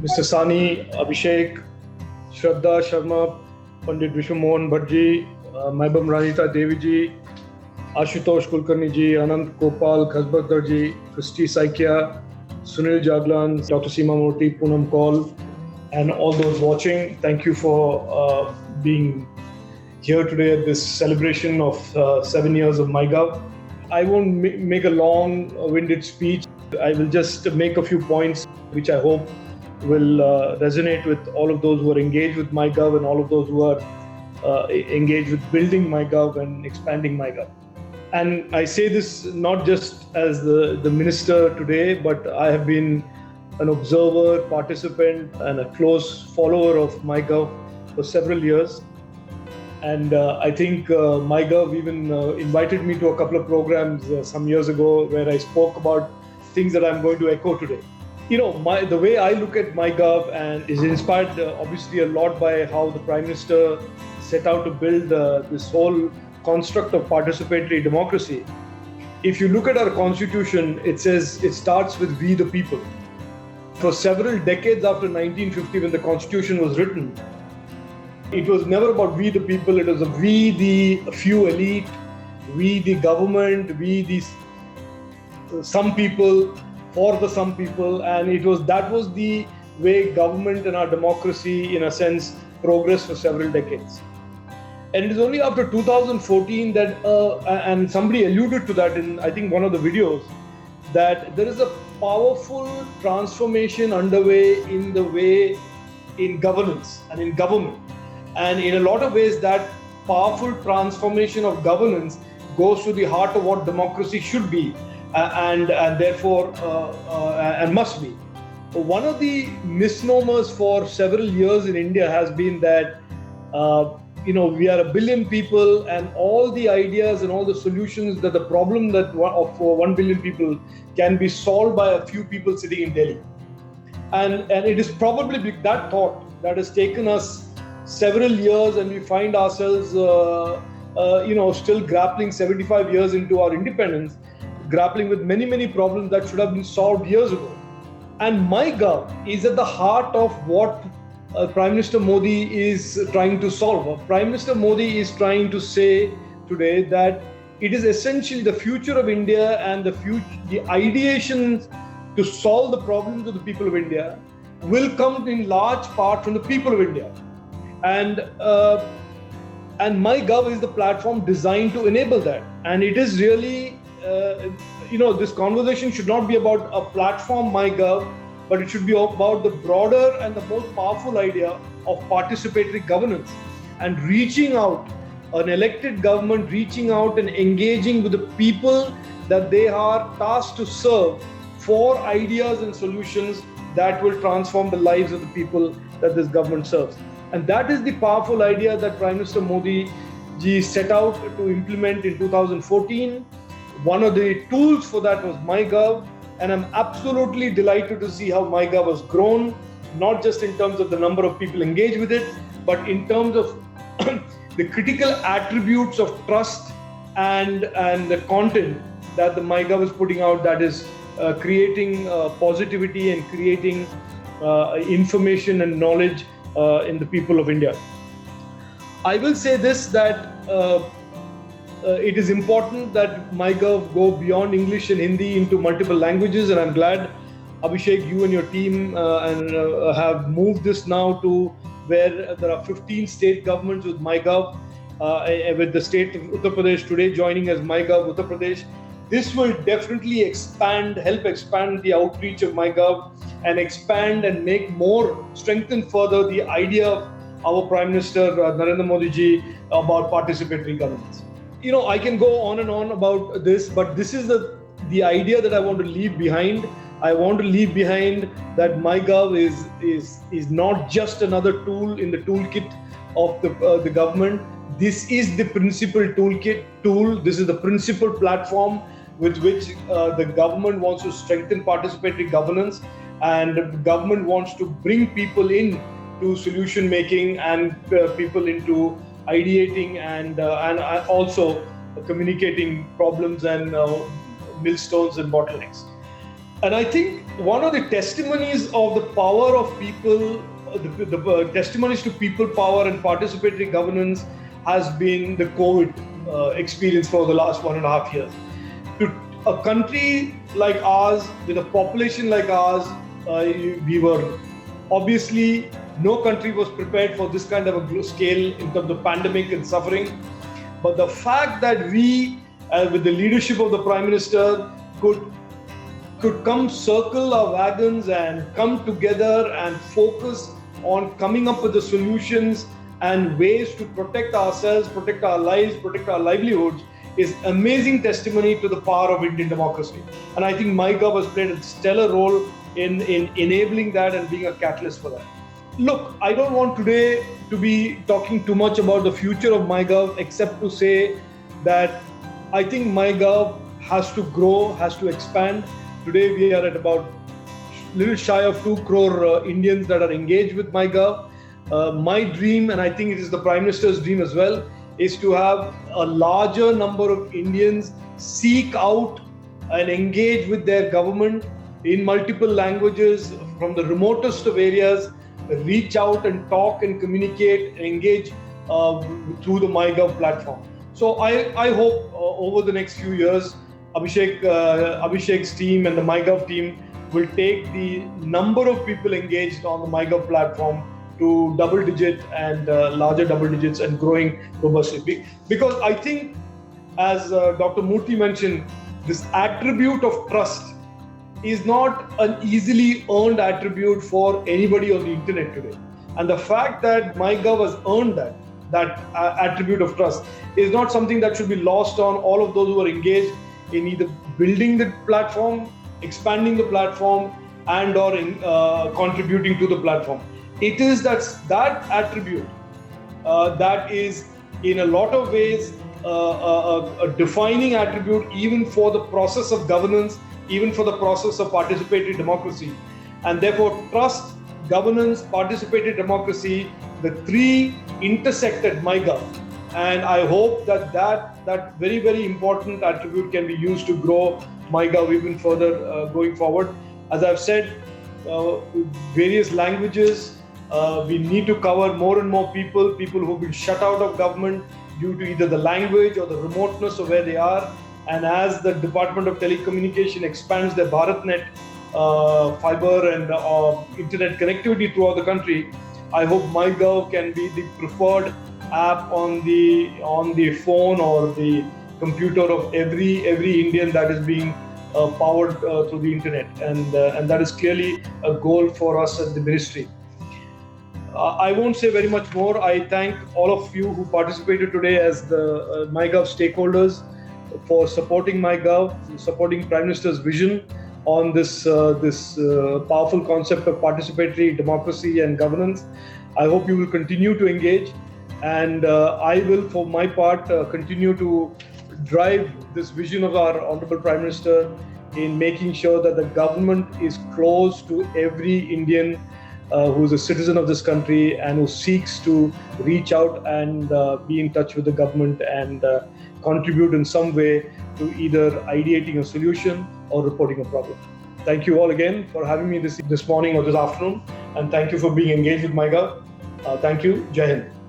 Mr. Sani, Abhishek, Shraddha Sharma, Pandit Vishwamohan Bhattji, Maibam Ranita Devi ji, Ashutosh Kulkarni ji, Anant Gopal Khasbardar ji, Christy Saikia, Sunil Jaglan, Dr. Seema Murthy, Poonam Kaul, and all those watching. Thank you for being here today at this celebration of 7 years of MyGov. I won't make a long-winded speech. I will just make a few points which I hope will resonate with all of those who are engaged with MyGov and all of those who are engaged with building MyGov and expanding MyGov. And I say this not just as the minister today, but I have been an observer, participant, and a close follower of MyGov for several years. And I think MyGov even invited me to a couple of programs some years ago where I spoke about things that I'm going to echo today. You know, the way I look at MyGov and is inspired obviously a lot by how the Prime Minister set out to build this whole construct of participatory democracy. If you look at our constitution, it says it starts with we the people. For several decades after 1950, when the constitution was written, it was never about we the people, it was a we the few elite, we the government, we the some people, for the some people, and that was the way government and our democracy, in a sense, progressed for several decades. And it is only after 2014 that, and somebody alluded to that in, I think, one of the videos, that there is a powerful transformation underway in the way in governance and in government. And in a lot of ways, that powerful transformation of governance goes to the heart of what democracy should be and therefore and must be. One of the misnomers for several years in India has been that we are a billion people, and all the ideas and all the solutions that the problem that for 1 billion people can be solved by a few people sitting in Delhi. And it is probably that thought that has taken us several years, and we find ourselves still grappling 75 years into our independence, grappling with many problems that should have been solved years ago. And MyGov is at the heart of what Prime Minister Modi is trying to solve. Prime Minister Modi is trying to say today that it is essentially the future of India and the ideation to solve the problems of the people of India will come in large part from the people of India. And MyGov is the platform designed to enable that. And it is really, this conversation should not be about a platform MyGov, but it should be about the broader and the most powerful idea of participatory governance and reaching out, an elected government reaching out and engaging with the people that they are tasked to serve for ideas and solutions that will transform the lives of the people that this government serves. And that is the powerful idea that Prime Minister Modi ji set out to implement in 2014. One of the tools for that was MyGov. And I'm absolutely delighted to see how MyGov has grown, not just in terms of the number of people engaged with it, but in terms of the critical attributes of trust and the content that the MyGov is putting out, that is creating positivity and creating information and knowledge in the people of India. I will say this, that it is important that MyGov go beyond English and Hindi into multiple languages, and I'm glad, Abhishek, you and your team have moved this now to where there are 15 state governments with MyGov, with the state of Uttar Pradesh today joining as MyGov Uttar Pradesh. This will definitely help expand the outreach of MyGov and expand and make more, strengthen further the idea of our Prime Minister Narendra Modi ji about participatory governance. I can go on and on about this, but this is the idea that I want to leave behind. I want to leave behind that MyGov is not just another tool in the toolkit of the government. This is the principal tool. This is the principal platform with which the government wants to strengthen participatory governance, and the government wants to bring people in to solution making and people into ideating and also communicating problems and millstones and bottlenecks. And I think one of the testimonies of the power of people, the testimonies to people power and participatory governance has been the COVID experience for the last 1.5 years. To a country like ours, with a population like ours, we were obviously, no country was prepared for this kind of a scale in terms of pandemic and suffering. But the fact that we, with the leadership of the Prime Minister, could come circle our wagons and come together and focus on coming up with the solutions and ways to protect ourselves, protect our lives, protect our livelihoods is amazing testimony to the power of Indian democracy. And I think MyGov has played a stellar role in enabling that and being a catalyst for that. Look, I don't want today to be talking too much about the future of MyGov, except to say that I think MyGov has to grow, has to expand. Today we are at about little shy of 2 crore Indians that are engaged with MyGov. My dream, and I think it is the Prime Minister's dream as well, is to have a larger number of Indians seek out and engage with their government in multiple languages from the remotest of areas, reach out and talk and communicate and engage through the MyGov platform. So I hope over the next few years, Abhishek's team and the MyGov team will take the number of people engaged on the MyGov platform to double digit and larger double digits and growing robustly. Because I think, as Dr. Murthy mentioned, this attribute of trust is not an easily earned attribute for anybody on the internet today. And the fact that MyGov has earned that attribute of trust is not something that should be lost on all of those who are engaged in either building the platform, expanding the platform, and or contributing to the platform. It is that attribute that is in a lot of ways a defining attribute even for the process of governance, even for the process of participatory democracy. And therefore trust, governance, participatory democracy, the three intersect at MyGov. And I hope that very, very important attribute can be used to grow MyGov even further going forward. As I've said, various languages, we need to cover more and more people who've been shut out of government due to either the language or the remoteness of where they are. And as the Department of Telecommunication expands their BharatNet fiber and internet connectivity throughout the country, I hope MyGov can be the preferred app on the phone or the computer of every Indian that is being powered through the internet, and that is clearly a goal for us at the ministry. I won't say very much more. I thank all of you who participated today as the MyGov stakeholders for supporting MyGov, supporting Prime Minister's vision on this powerful concept of participatory democracy and governance. I hope you will continue to engage, and I will, for my part, continue to drive this vision of our Honorable Prime Minister in making sure that the government is close to every Indian who is a citizen of this country and who seeks to reach out and be in touch with the government and contribute in some way to either ideating a solution or reporting a problem. Thank you all again for having me this morning or this afternoon, and thank you for being engaged with MyGov. Thank you. Jai Hind.